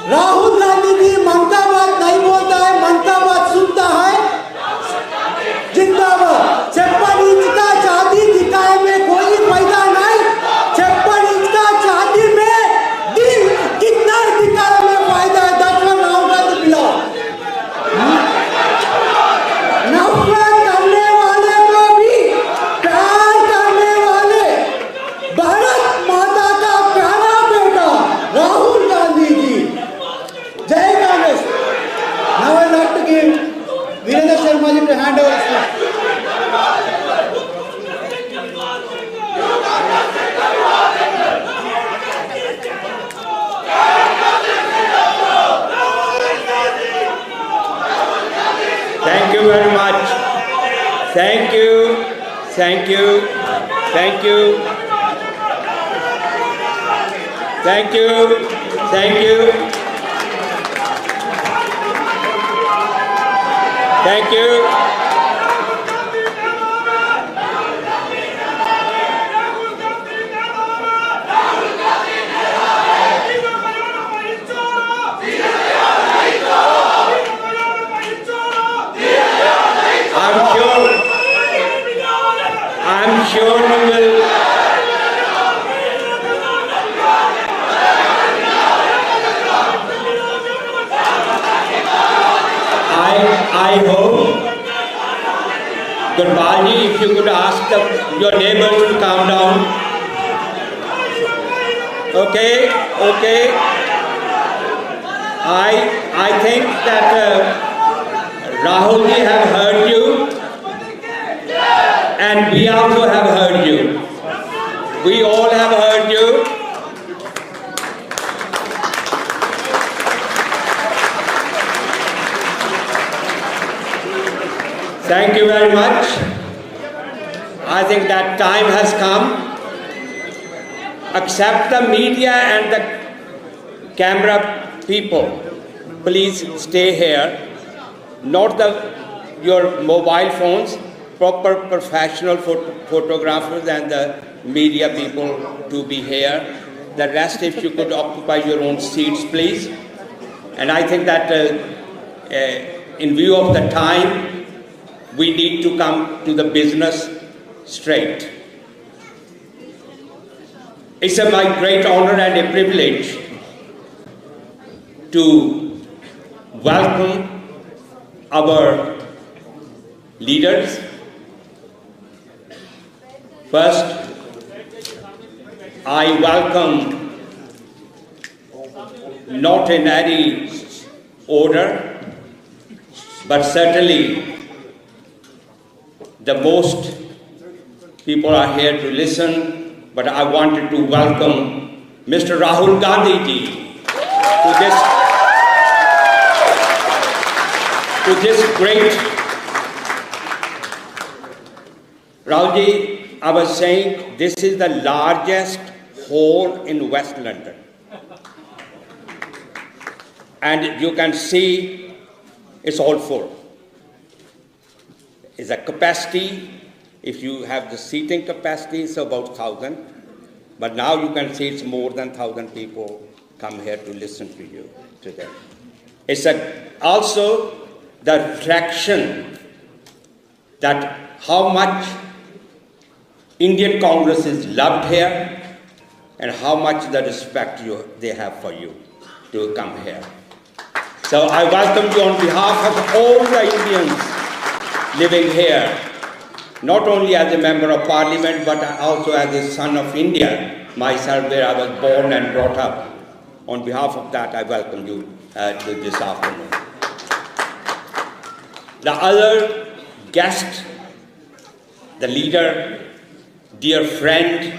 राहुल गांधी जी मन का बात नहीं बोलता है, मन का बात सुनता है। जिंदाबाद। 56 इंच का चांदी दिखाए में कोई फायदा नहीं। 56 इंच का चांदी में दिन कितना दिखाने में फायदा है। 10 राहुल गांधी पिलाओ। नफरत करने वाले को भी प्यार करने वाले भारत माता का प्यारा बेटा राहुल गांधी जी। जय Congress. Now I like to give Virendra Sharma ji to hand over. Thank you very much. Thank you. Thank you. Thank you. Thank you. Thank you. Thank you. I'm sure we will. I hope, Gurbalji, if you could ask your neighbors to calm down. Okay, okay. I think that Rahul ji have heard you, and we also have heard you. We all have heard you. Thank you very much. I think that time has come. Accept the media and the camera people. Please stay here. Not your mobile phones. Proper professional photographers and the media people to be here. The rest, if you could occupy your own seats, please. And I think that in view of the time, we need to come to the business straight. It's my great honor and a privilege to welcome our leaders. First, I welcome, not in any order, but certainly the most people are here to listen, but I wanted to welcome Mr. Rahul Gandhi ji to this great. Rahul ji, I was saying this is the largest hall in West London. And you can see it's all full. Is a capacity, if you have the seating capacity, it's about 1,000. But now you can see it's more than 1,000 people come here to listen to you today. It's also the reflection that how much Indian Congress is loved here and how much the respect they have for you to come here. So I welcome you on behalf of all the Indians living here, not only as a member of parliament, but also as a son of India, myself where I was born and brought up. On behalf of that, I welcome you to this afternoon. The other guest, the leader, dear friend,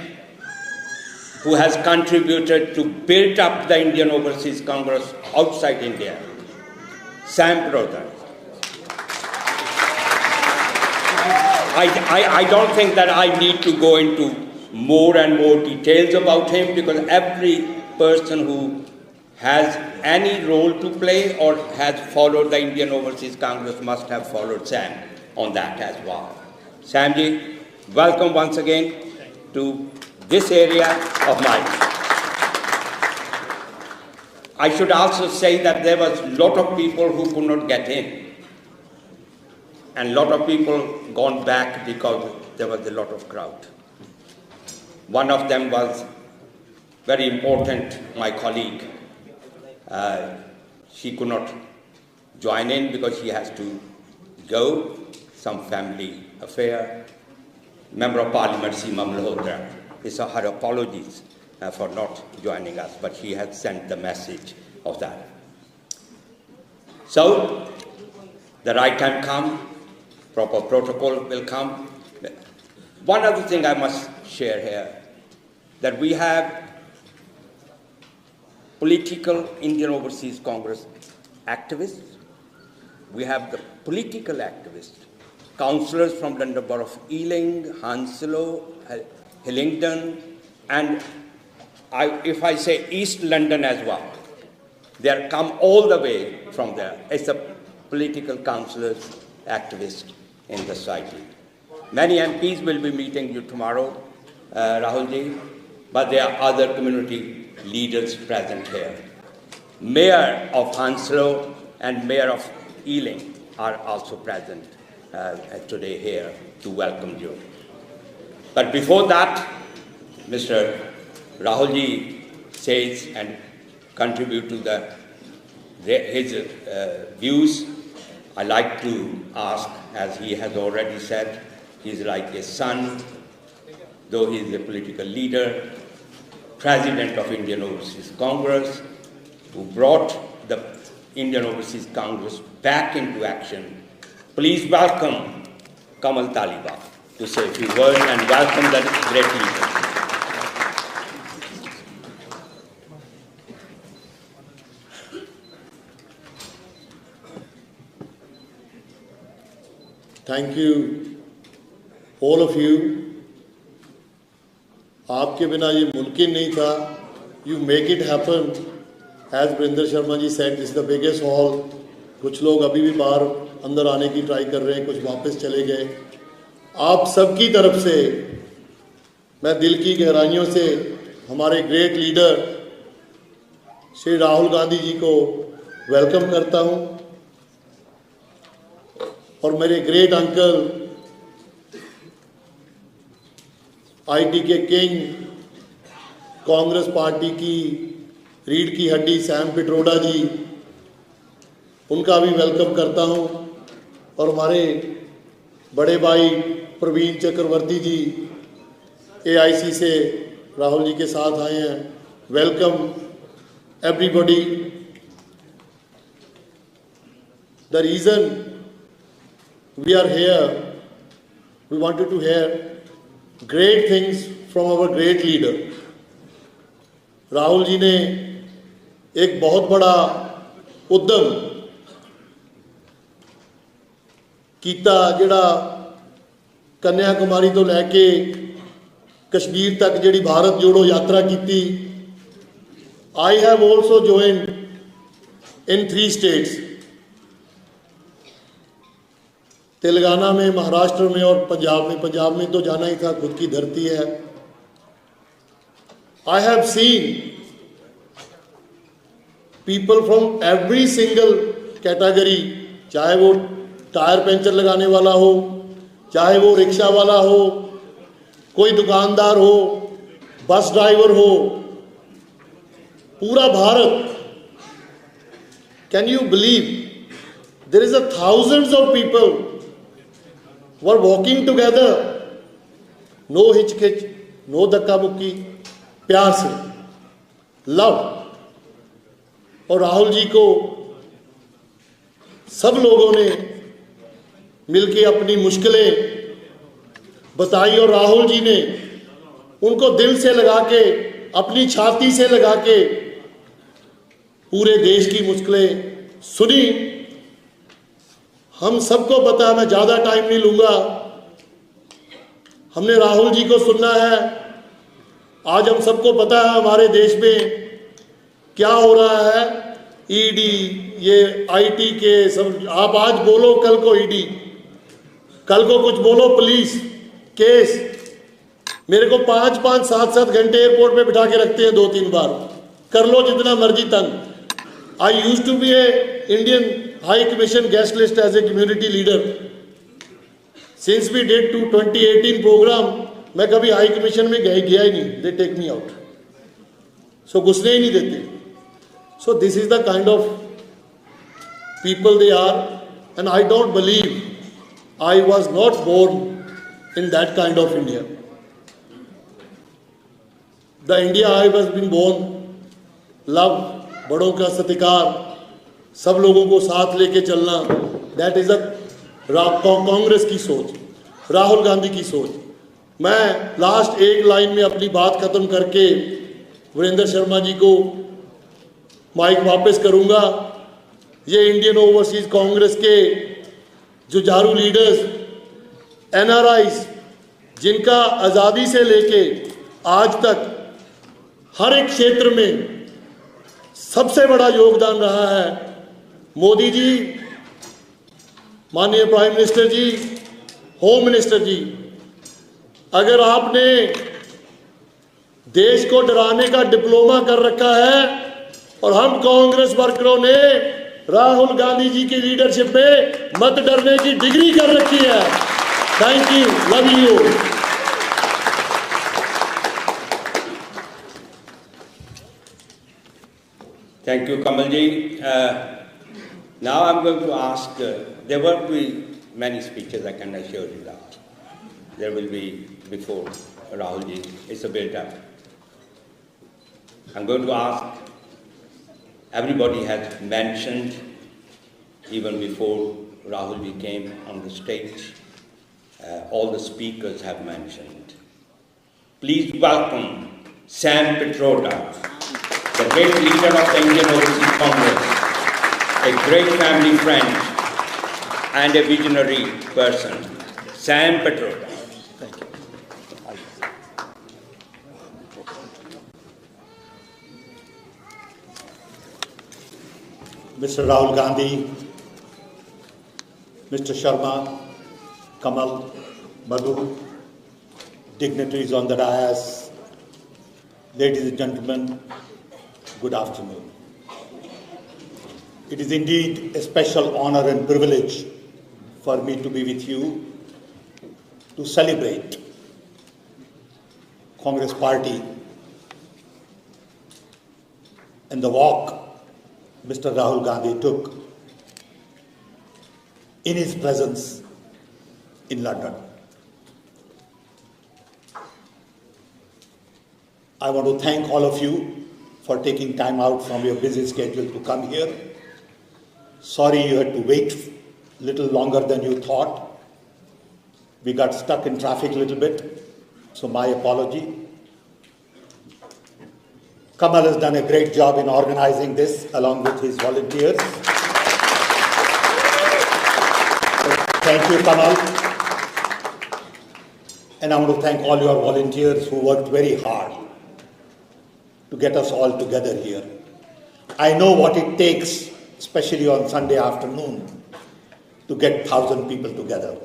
who has contributed to build up the Indian Overseas Congress outside India, Sam brother. I don't think that I need to go into more and more details about him, because every person who has any role to play or has followed the Indian Overseas Congress must have followed Sam on that as well. Samji, welcome once again to this area of mine. I should also say that there was a lot of people who could not get in, and a lot of people gone back because there was a lot of crowd. One of them was very important, my colleague. She could not join in because she has to go, some family affair. Member of Parliament Seema Malhotra, it's her apologies for not joining us, but she has sent the message of that. So, the right time come, proper protocol will come. One other thing I must share here, that we have political Indian Overseas Congress activists, we have the political activists, councillors from London Borough of Ealing, Hounslow, Hillingdon, and if I say East London as well, they are come all the way from there. It's a political councillors, activists in the society. Many MPs will be meeting you tomorrow, Rahulji, but there are other community leaders present here. Mayor of Hounslow and Mayor of Ealing are also present today here to welcome you. But before that, Mr. Rahulji says and contribute to his views. I like to ask, as he has already said, he's like a son, though he is a political leader, President of Indian Overseas Congress, who brought the Indian Overseas Congress back into action. Please welcome Kamal Taliban to say a few words and welcome the great leader. Thank you, all of you. आपके बिना ये मुमकिन नहीं था. You make it happen. As Brinder Sharma ji said, this is the biggest hall. कुछ लोग अभी भी बाहर अंदर आने की ट्राई कर रहे हैं, कुछ वापस चले गए. आप सबकी तरफ से मैं दिल की गहराइयों से हमारे ग्रेट लीडर श्री राहुल गांधी जी को वेलकम करता हूं, और मेरे ग्रेट अंकल आईटी के किंग, कांग्रेस पार्टी की रीढ़ की हड्डी सैम पिट्रोडा जी, उनका भी वेलकम करता हूं, और हमारे बड़े भाई प्रवीण चक्रवर्ती जी एआईसी से राहुल जी के साथ आए हैं. Welcome everybody. The reason we are here, we wanted to hear great things from our great leader. Rahul ji ने एक बहुत बड़ा उद्यम कीता, जिहड़ा कन्याकुमारी तो लैके कश्मीर तक जिहड़ी भारत जोड़ो यात्रा कीती. I have also joined in 3 states, Telangana में, महाराष्ट्र में और पंजाब में. पंजाब में तो जाना ही था, खुद की धरती है. I have seen people from every single category, चाहे वो टायर पंचर लगाने वाला हो, चाहे वो रिक्शा वाला हो, कोई दुकानदार हो, बस ड्राइवर हो, पूरा Bharat. Can you believe there is a thousands of people were walking together, no hitch-hitch, no धक्का-मुक्की, प्यार से, लव. और राहुल जी को सब लोगों ने मिलके अपनी मुश्किलें बताई, और राहुल जी ने उनको दिल से लगा के, अपनी छाती से लगा के पूरे देश की मुश्किलें सुनी. हम सबको पता है, मैं ज़्यादा टाइम नहीं लूँगा, हमने राहुल जी को सुनना है आज हम सबको पता है हमारे देश में क्या हो रहा है। ईडी, ये आईटी के सब, आप आज बोलो कल को ईडी, कल को कुछ बोलो पुलिस केस। मेरे को 5-5, 7-7 घंटे एयरपोर्ट में बिठा के रखते हैं 2-3 बार, कर लो जितना मर्जी तंग। I used to be a Indian high commission guest list as a community leader. Since we did 2018 program, मैं कभी हाई कमीशन में गया ही नहीं। दे टेक मी आउट, सो घुसने ही नहीं देते। So this is the kind of people they are, and I don't believe I was not born in that kind of India. The India I was been born, love, बड़ों का सत्कार, सब लोगों को साथ लेके चलना, दैट इज अ कांग्रेस की सोच, राहुल गांधी की सोच। मैं लास्ट एक लाइन में अपनी बात खत्म करके वीरेंद्र शर्मा जी को माइक वापस करूंगा। ये इंडियन ओवरसीज कांग्रेस के जुझारू लीडर्स, एनआरआईज, जिनका आज़ादी से लेके आज तक हर एक क्षेत्र में सबसे बड़ा योगदान रहा है। मोदी जी, माननीय प्राइम मिनिस्टर जी, होम मिनिस्टर जी, अगर आपने देश को डराने का डिप्लोमा कर रखा है और हम कांग्रेस वर्करों ने राहुल गांधी जी की लीडरशिप में मत डरने की डिग्री कर रखी है। Thank you, love you. Thank you, Kamalji. Now I'm going to ask, there will be many speeches, I can assure you that. There will be before Rahulji, it's a build-up. I'm going to ask, everybody has mentioned, even before Rahulji came on the stage, all the speakers have mentioned. Please welcome Sam Petroda, the great leader of the Indian Overseas Congress, a great family friend and a visionary person, Sam Petroda. Thank you. Mr. Rahul Gandhi, Mr. Sharma, Kamal, Madhu, dignitaries on the dais, ladies and gentlemen, good afternoon. It is indeed a special honor and privilege for me to be with you to celebrate Congress Party and the walk Mr. Rahul Gandhi took in his presence in London. I want to thank all of you for taking time out from your busy schedule to come here. Sorry you had to wait a little longer than you thought. We got stuck in traffic a little bit, so my apology. Kamal has done a great job in organizing this along with his volunteers. Thank you, Kamal. And I want to thank all your volunteers who worked very hard to get us all together here. I know what it takes, especially on Sunday afternoon, to get 1,000 people together.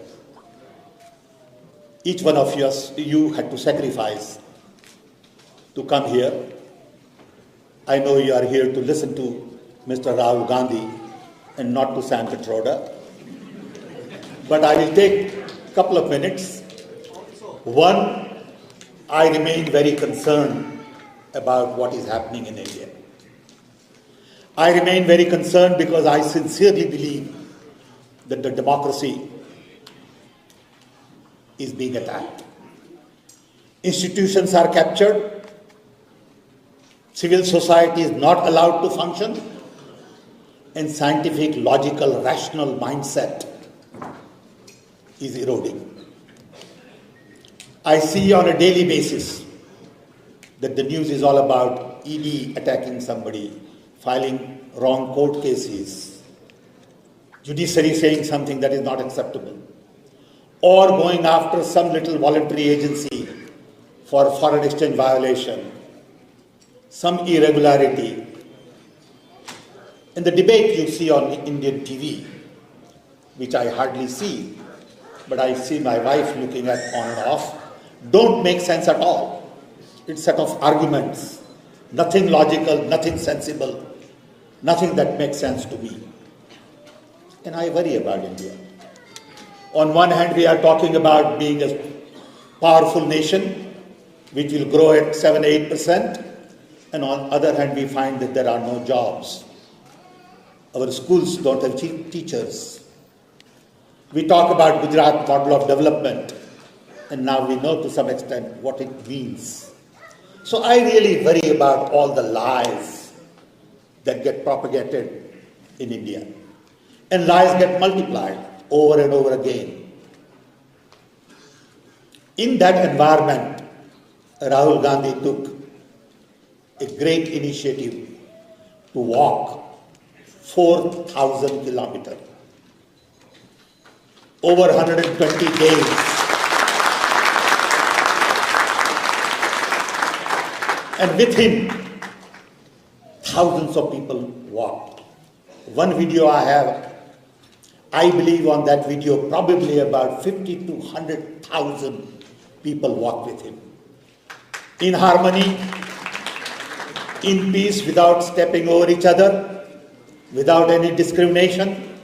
Each one of you had to sacrifice to come here. I know you are here to listen to Mr. Rahul Gandhi and not to Sam Petroda. But I will take a couple of minutes. One, I remain very concerned about what is happening in India. I remain very concerned because I sincerely believe that the democracy is being attacked. Institutions are captured. Civil society is not allowed to function. And scientific, logical, rational mindset is eroding. I see on a daily basis that the news is all about ED attacking somebody, filing wrong court cases, judiciary saying something that is not acceptable, or going after some little voluntary agency for foreign exchange violation, some irregularity. In the debate you see on Indian TV, which I hardly see, but I see my wife looking at on and off, don't make sense at all. It's a set of arguments, nothing logical, nothing sensible, nothing that makes sense to me. And I worry about India. On one hand, we are talking about being a powerful nation, which will grow at 7-8%, and on the other hand, we find that there are no jobs. Our schools don't have teachers. We talk about Gujarat model of development, and now we know to some extent what it means. So I really worry about all the lies that get propagated in India. And lies get multiplied over and over again. In that environment, Rahul Gandhi took a great initiative to walk 4,000 kilometers, over 120 days. And with him, thousands of people walked. One video I have, I believe on that video, probably about 50 to 100,000 people walked with him. In harmony, in peace, without stepping over each other, without any discrimination.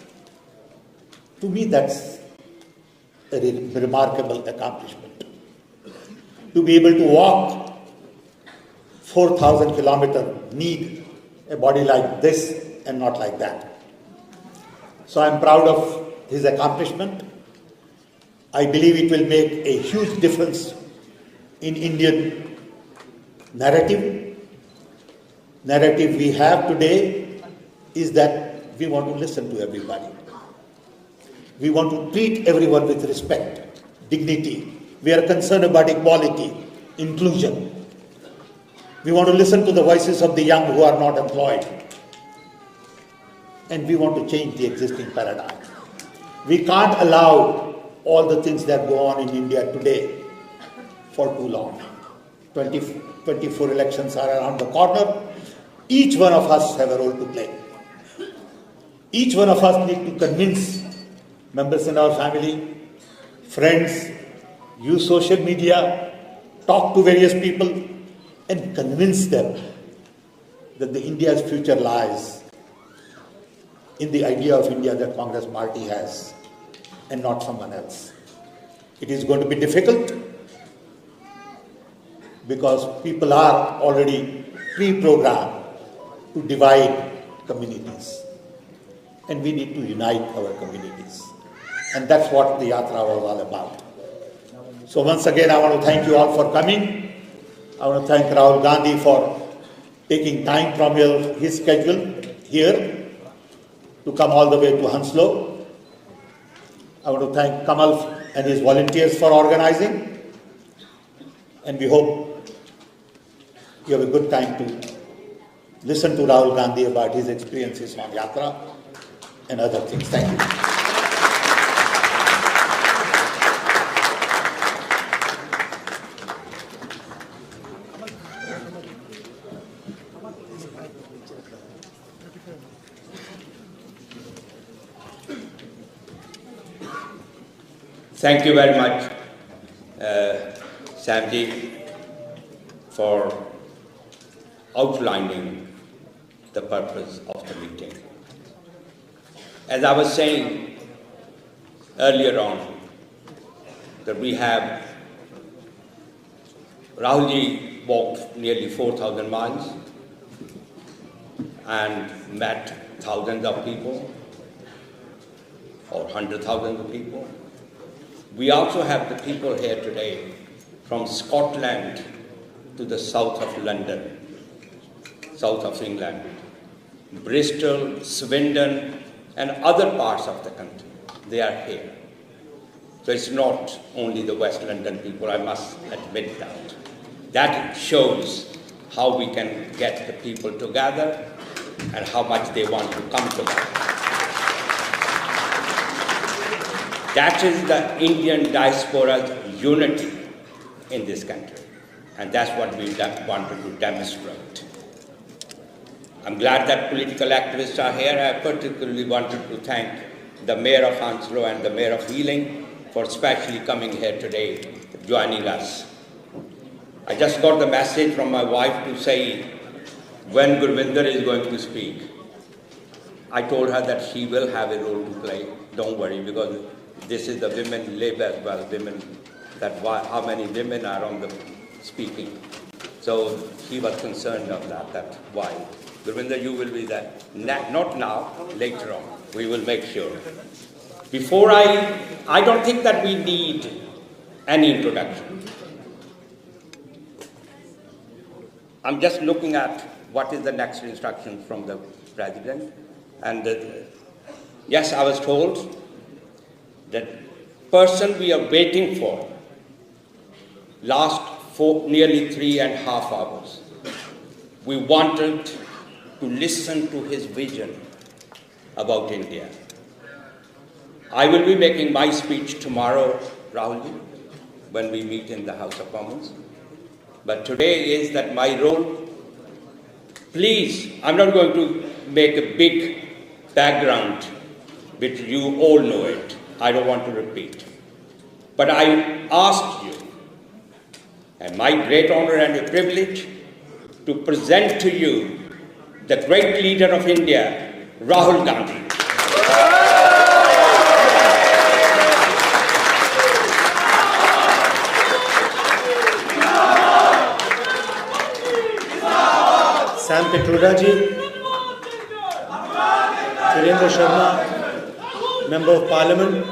To me, that's a remarkable accomplishment. To be able to walk 4,000 kilometers, need a body like this and not like that. So I'm proud of his accomplishment. I believe it will make a huge difference in Indian narrative. Narrative we have today is that we want to listen to everybody. We want to treat everyone with respect, dignity. We are concerned about equality, inclusion. We want to listen to the voices of the young who are not employed. And we want to change the existing paradigm. We can't allow all the things that go on in India today for too long. 24 elections are around the corner. Each one of us have a role to play. Each one of us need to convince members in our family, friends, use social media, talk to various people, and convince them that the India's future lies in the idea of India that Congress party has and not someone else. It is going to be difficult because people are already pre-programmed to divide communities. And we need to unite our communities. And that's what the Yatra was all about. So once again, I want to thank you all for coming. I want to thank Rahul Gandhi for taking time from his schedule here to come all the way to Hounslow. I want to thank Kamal and his volunteers for organizing. And we hope you have a good time to listen to Rahul Gandhi about his experiences on Yatra and other things. Thank you. Thank you very much, Samji, for outlining the purpose of the meeting. As I was saying earlier on, that we have Rahulji walked nearly 4,000 miles and met thousands of people or 100,000 of people. We also have the people here today from Scotland to the south of London, south of England, Bristol, Swindon, and other parts of the country. They are here. So it's not only the West London people, I must admit that. That shows how we can get the people together and how much they want to come together. That is the Indian diaspora's unity in this country. And that's what we wanted to demonstrate. I'm glad that political activists are here. I particularly wanted to thank the Mayor of Hounslow and the Mayor of Ealing for especially coming here today, joining us. I just got the message from my wife to say when Gurvinder is going to speak. I told her that she will have a role to play. Don't worry, because this is the women lib as well, women, how many women are on the speaking. So she was concerned of that why. Gurvinder, you will be there. Not now, later on. We will make sure. Before I don't think that we need any introduction. I'm just looking at what is the next instruction from the President. And yes, I was told that person we are waiting for last nearly 3.5 hours. We wanted to listen to his vision about India. I will be making my speech tomorrow, Rahul, when we meet in the House of Commons. But today is that my role. Please, I'm not going to make a big background, which you all know it. I don't want to repeat. But I asked you, and my great honor and a privilege, to present to you the great leader of India, Rahul Gandhi. Sam Petroda ji, Surendra Sharma, Member of Parliament,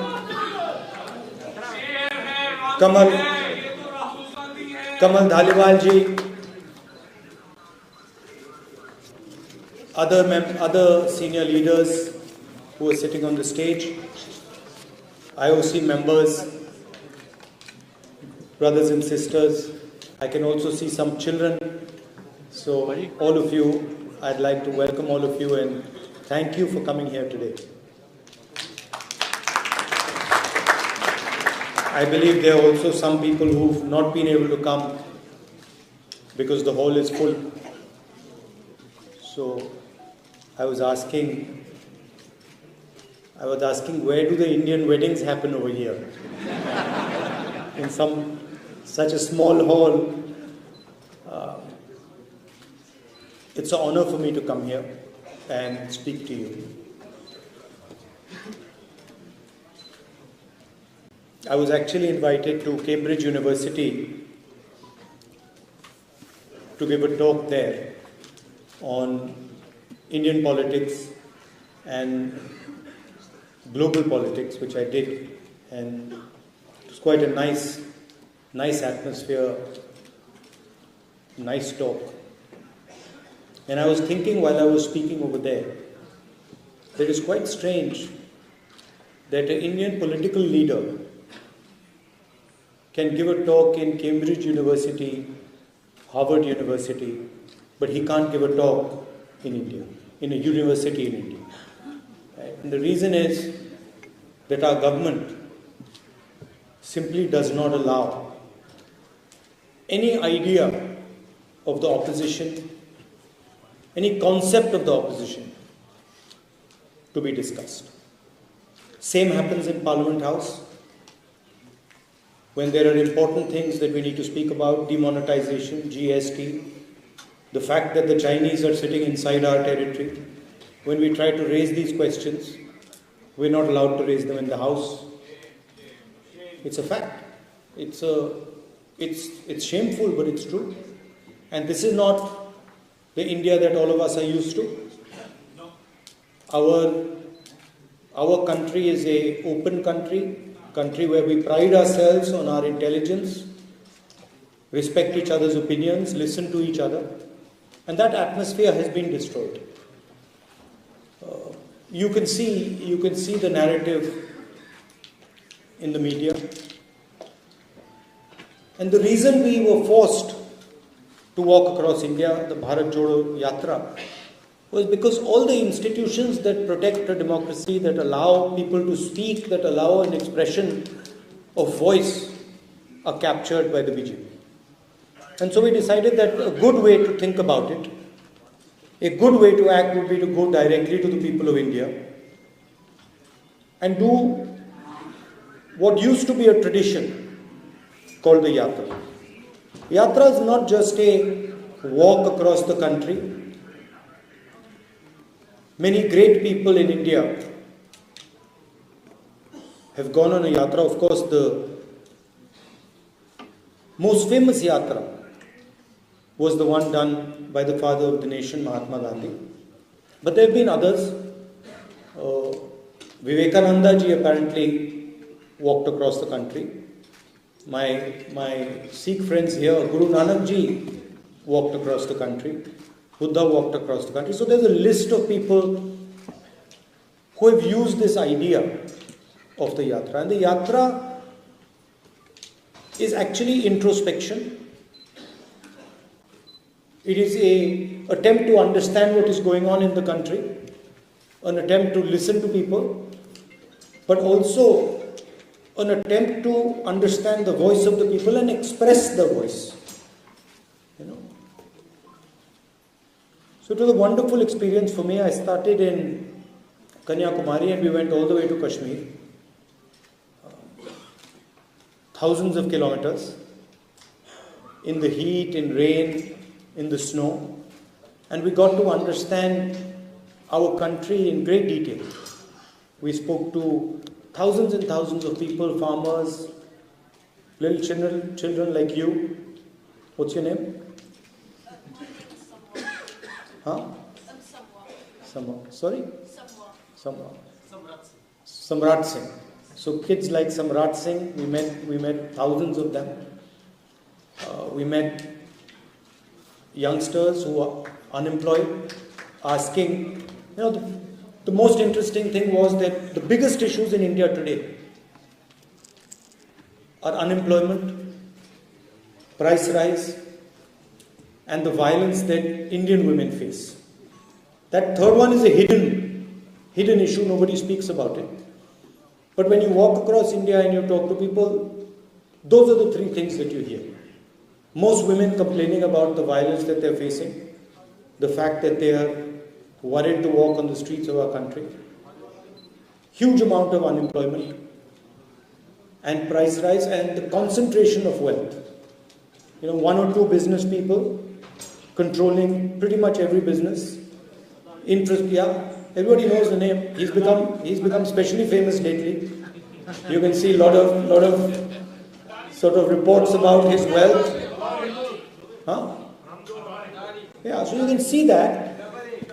Kamal Dhaliwal ji, other senior leaders who are sitting on the stage, IOC members, brothers and sisters. I can also see some children. So all of you, I'd like to welcome all of you and thank you for coming here today. I believe there are also some people who've not been able to come because the hall is full. So I was asking where do the Indian weddings happen over here? In such a small hall. It's an honor for me to come here and speak to you. I was actually invited to Cambridge University to give a talk there on Indian politics and global politics, which I did, and it was quite a nice atmosphere, nice talk. And I was thinking while I was speaking over there, that it's quite strange that an Indian political leader can give a talk in Cambridge University, Harvard University, but he can't give a talk in India, in a university in India. Right? And the reason is that our government simply does not allow any idea of the opposition, any concept of the opposition to be discussed. Same happens in Parliament House. When there are important things that we need to speak about, demonetization, GST, the fact that the Chinese are sitting inside our territory, when we try to raise these questions, we're not allowed to raise them in the House. It's a fact. It's shameful, but it's true. And this is not the India that all of us are used to. Our country is an open country where we pride ourselves on our intelligence, respect each other's opinions, listen to each other, and that atmosphere has been destroyed. You can see the narrative in the media, and the reason we were forced to walk across India, the Bharat Jodo Yatra, was because all the institutions that protect a democracy, that allow people to speak, that allow an expression of voice, are captured by the BJP. And so we decided that a good way to think about it, a good way to act would be to go directly to the people of India and do what used to be a tradition called the Yatra. Yatra is not just a walk across the country. Many great people in India have gone on a Yatra. Of course, the most famous Yatra was the one done by the father of the nation, Mahatma Gandhi. But there have been others. Vivekananda ji apparently walked across the country. My Sikh friends here, Guru Nanak ji walked across the country. Buddha walked across the country. So there's a list of people who have used this idea of the Yatra. And the Yatra is actually introspection. It is an attempt to understand what is going on in the country, an attempt to listen to people, but also an attempt to understand the voice of the people and express the voice. So it was a wonderful experience for me. I started in Kanyakumari and we went all the way to Kashmir. Thousands of kilometers in the heat, in rain, in the snow. And we got to understand our country in great detail. We spoke to thousands and thousands of people, farmers, little children like you. What's your name? Huh? Sorry? Samrat Singh. So kids like Samrat Singh, we met thousands of them. We met youngsters who are unemployed, asking, the most interesting thing was that the biggest issues in India today are unemployment, price rise, and the violence that Indian women face. That third one is a hidden issue, nobody speaks about it. But when you walk across India and you talk to people, those are the three things that you hear. Most women complaining about the violence that they're facing, the fact that they are worried to walk on the streets of our country, huge amount of unemployment, and price rise, and the concentration of wealth. One or two business people controlling pretty much every business. Everybody knows the name. He's become especially famous lately. You can see a lot of sort of reports about his wealth. Huh? Yeah, so you can see that,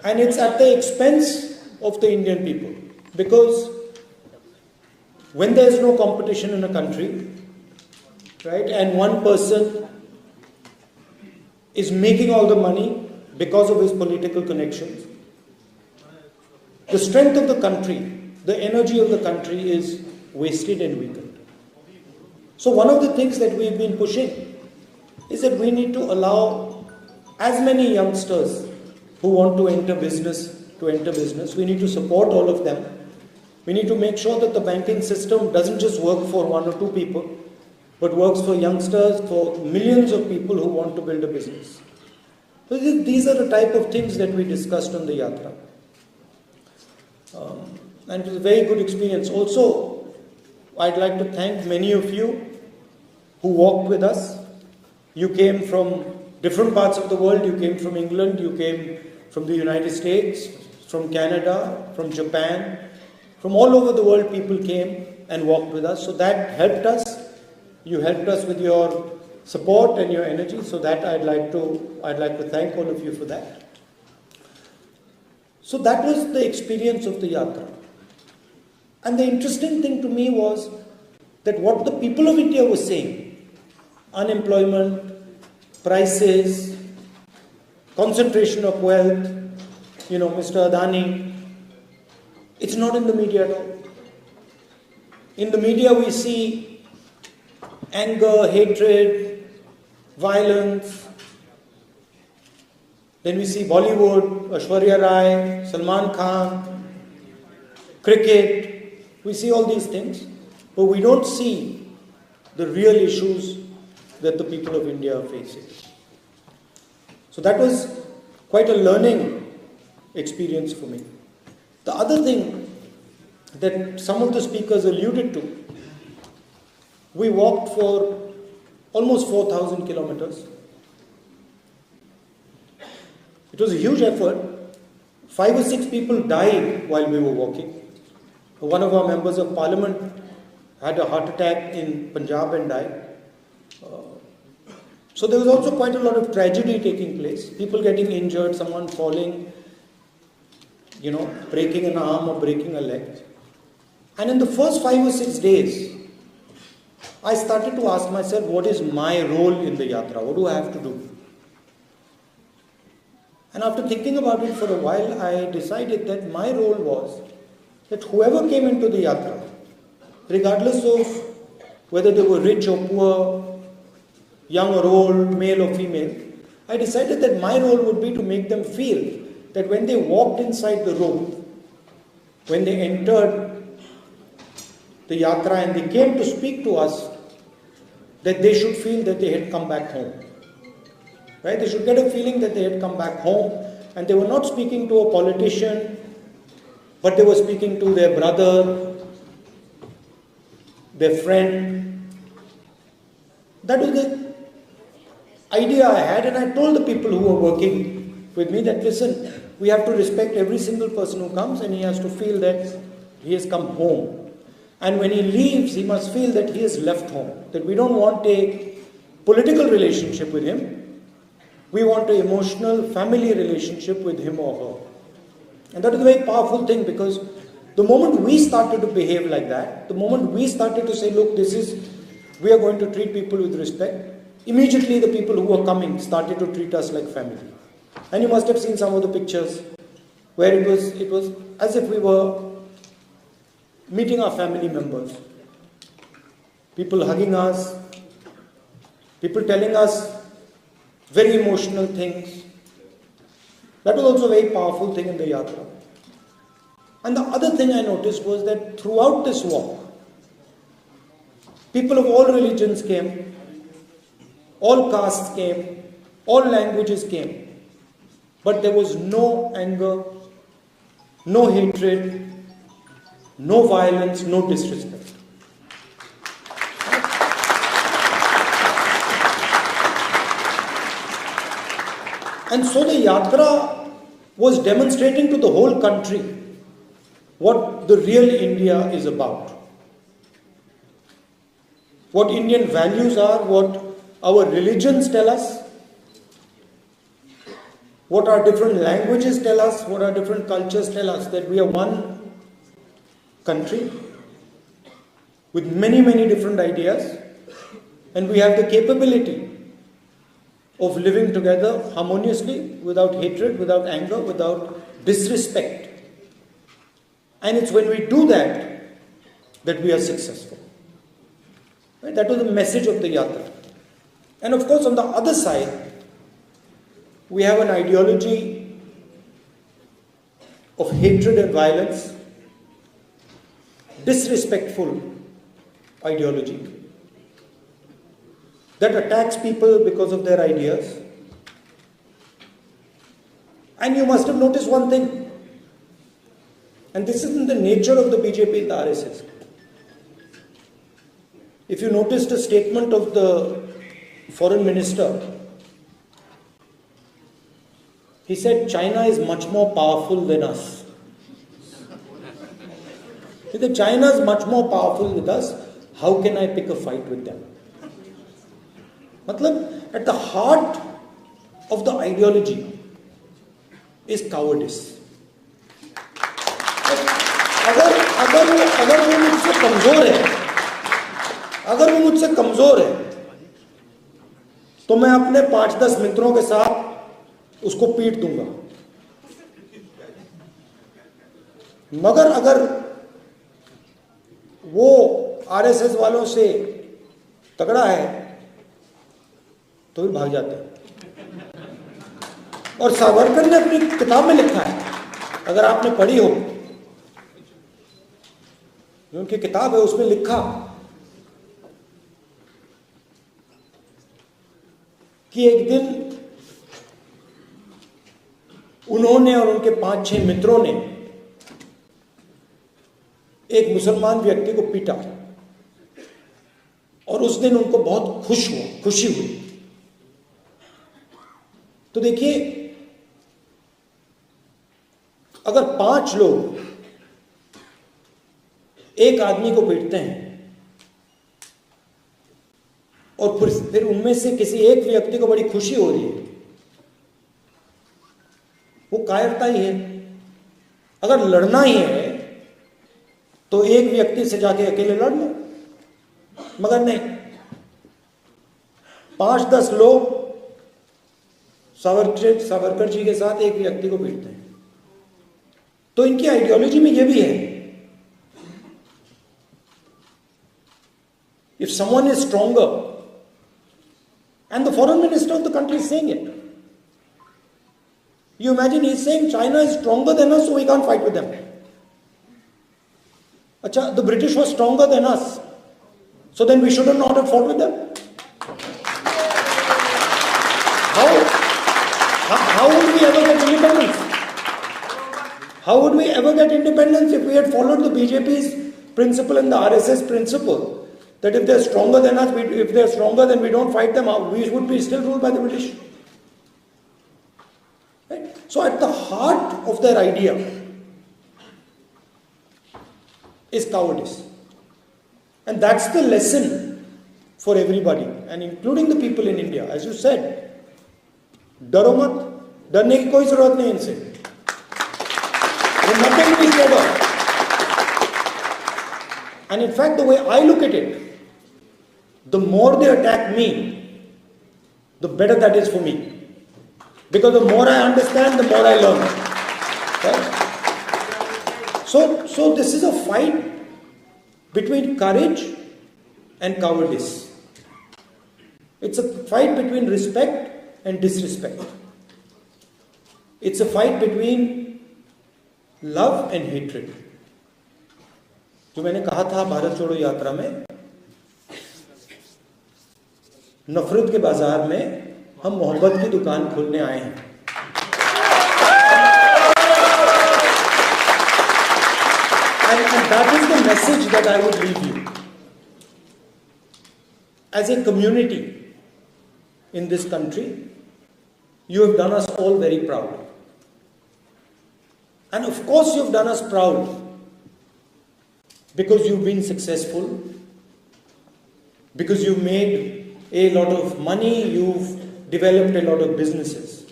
and it's at the expense of the Indian people, because when there is no competition in a country, right, and one person is making all the money because of his political connections, the strength of the country, the energy of the country is wasted and weakened. So one of the things that we've been pushing is that we need to allow as many youngsters who want to enter business. We need to support all of them. We need to make sure that the banking system doesn't just work for one or two people, but works for youngsters, for millions of people who want to build a business. So these are the type of things that we discussed on the Yatra. And it was a very good experience. Also, I'd like to thank many of you who walked with us. You came from different parts of the world. You came from England, you came from the United States, from Canada, from Japan. From all over the world, people came and walked with us. So that helped us. You helped us with your support and your energy. So that I'd like to thank all of you for that. So that was the experience of the Yatra. And the interesting thing to me was that what the people of India were saying, unemployment, prices, concentration of wealth, Mr. Adani, it's not in the media at all. In the media we see anger, hatred, violence. Then we see Bollywood, Aishwarya Rai, Salman Khan, cricket. We see all these things, but we don't see the real issues that the people of India are facing. So that was quite a learning experience for me. The other thing that some of the speakers alluded to, we walked for almost 4,000 kilometers. It was a huge effort. 5 or 6 people died while we were walking. One of our members of parliament had a heart attack in Punjab and died. So there was also quite a lot of tragedy taking place. People getting injured, someone falling, breaking an arm or breaking a leg. And in the first 5 or 6 days, I started to ask myself, what is my role in the yatra? What do I have to do? And after thinking about it for a while, I decided that my role was that whoever came into the yatra, regardless of whether they were rich or poor, young or old, male or female, I decided that my role would be to make them feel that when they walked inside the room, when they entered the yatra and they came to speak to us, that they should feel that they had come back home. Right? They should get a feeling that they had come back home and they were not speaking to a politician, but they were speaking to their brother, their friend. That was the idea I had, and I told the people who were working with me that, listen, we have to respect every single person who comes, and he has to feel that he has come home. And when he leaves, he must feel that he has left home. That we don't want a political relationship with him. We want an emotional, family relationship with him or her. And that is a very powerful thing, because the moment we started to behave like that, the moment we started to say, look, we are going to treat people with respect, immediately the people who were coming started to treat us like family. And you must have seen some of the pictures where it was as if we were meeting our family members. People hugging us, people telling us very emotional things. That was also a very powerful thing in the yatra. And the other thing I noticed was that throughout this walk, people of all religions came, all castes came, all languages came. But there was no anger, no hatred, no violence, no disrespect. And so the yatra was demonstrating to the whole country what the real India is about. What Indian values are, what our religions tell us, what our different languages tell us, what our different cultures tell us, that we are one country with many, many different ideas, and we have the capability of living together harmoniously, without hatred, without anger, without disrespect. And it's when we do that that we are successful. Right? That was the message of the yatra. And of course, on the other side, we have an ideology of hatred and violence, disrespectful ideology that attacks people because of their ideas. And you must have noticed one thing, and this isn't the nature of the BJP and the RSS. If you noticed a statement of the foreign minister, he said China is much more powerful than us. He said China is much more powerful than us. How can I pick a fight with them? Matlab, at the heart of the ideology is cowardice. अगर वो मुझसे कमजोर है तो मैं अपने 5-10 मित्रों के साथ उसको पीट दूंगा, मगर अगर वो आरएसएस वालों से तगड़ा है तो भी भाग जाते हैं। और सावरकर ने अपनी किताब में लिखा है, अगर आपने पढ़ी हो, जो उनकी किताब है उसमें लिखा कि एक दिन उन्होंने और उनके 5-6 मित्रों ने एक मुसलमान व्यक्ति को पीटा और उस दिन उनको बहुत खुशी हुई। तो देखिए, अगर 5 लोग एक आदमी को पीटते हैं और फिर उनमें से किसी एक व्यक्ति को बड़ी खुशी हो रही है, वो कायरता ही है। अगर लड़ना ही है तो एक व्यक्ति से जाके अकेले लड़ लो, मगर नहीं, 5-10 लोग सावरकर जी के साथ एक व्यक्ति को पीटते हैं। तो इनकी आइडियोलॉजी में यह भी है, if someone is stronger, and the foreign minister of the country is saying it, you imagine he's saying China is stronger than us, so we can't fight with them. Acha, the British was stronger than us, so then we should not have fought with them. How would we ever get independence? How would we ever get independence if we had followed the BJP's principle and the RSS principle that if they're stronger than us, if they're stronger then we don't fight them out, we would be still ruled by the British. Right? So at the heart of their idea is cowardice. And that's the lesson for everybody, and including the people in India. As you said, डरो मत, डरने की कोई जरूरत नहीं इनसे, nothing to be scared of. And in fact, the way I look at it, the more they attack me, the better that is for me. Because the more I understand, the more I learn. Right? So this is a fight between courage and cowardice. It's a fight between respect and disrespect. It's a fight between love and hatred. जो मैंने कहा था भारत छोड़ो यात्रा में, नफरत के बाजार में हम मोहब्बत की दुकान खोलने आए हैं। And that is the message that I would leave you. As a community in this country, you have done us all very proud. And of course you have done us proud because you've been successful, because you've made a lot of money, you've developed a lot of businesses.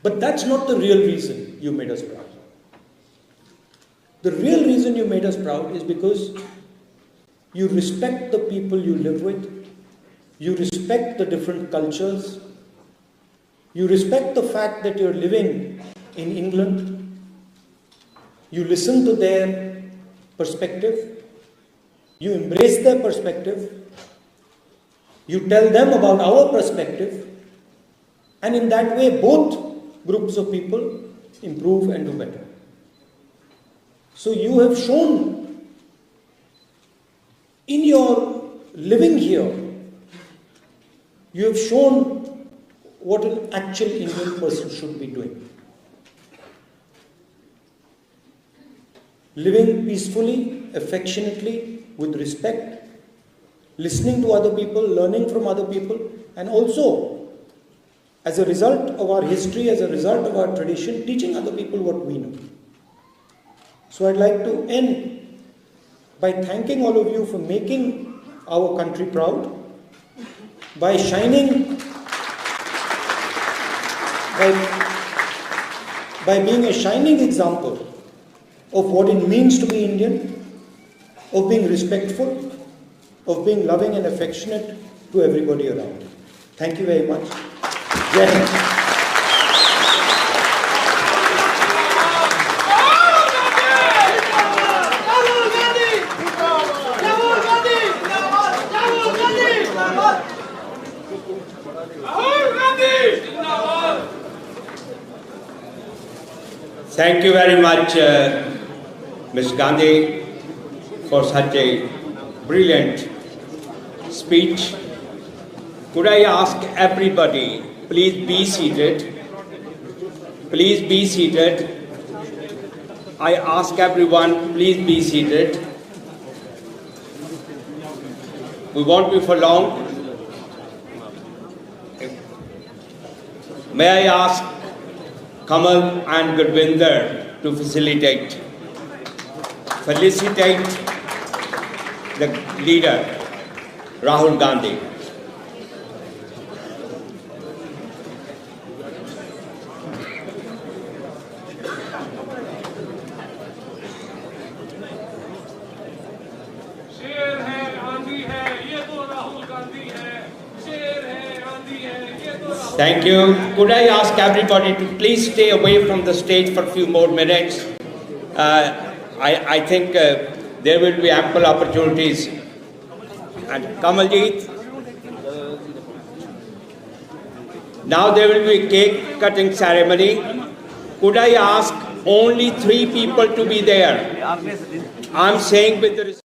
But that's not the real reason you made us proud. The real reason you made us proud is because you respect the people you live with, you respect the different cultures, you respect the fact that you're living in England, you listen to their perspective, you embrace their perspective, you tell them about our perspective, and in that way both groups of people improve and do better. So you have shown in your living here, you have shown what an actual Indian person should be doing. Living peacefully, affectionately, with respect, listening to other people, learning from other people, and also, as a result of our history, as a result of our tradition, teaching other people what we know. So I'd like to end by thanking all of you for making our country proud, by being a shining example of what it means to be Indian, of being respectful, of being loving and affectionate to everybody around. Thank you very much. Jai Hind. Thank you very much, Ms. Gandhi, for such a brilliant speech. Could I ask everybody, please be seated. Please be seated. I ask everyone, please be seated. We won't be for long. May I ask Kamal and Gurvinder to felicitate the leader, Rahul Gandhi. शेर है आंधी है ये तो राहुल गांधी है शेर है आंधी है ये तो Rahul Thank you. Could I ask everybody to please stay away from the stage for a few more minutes? I think there will be ample opportunities. And Kamaljeet, now there will be a cake cutting ceremony. Could I ask only 3 people to be there? I'm saying with the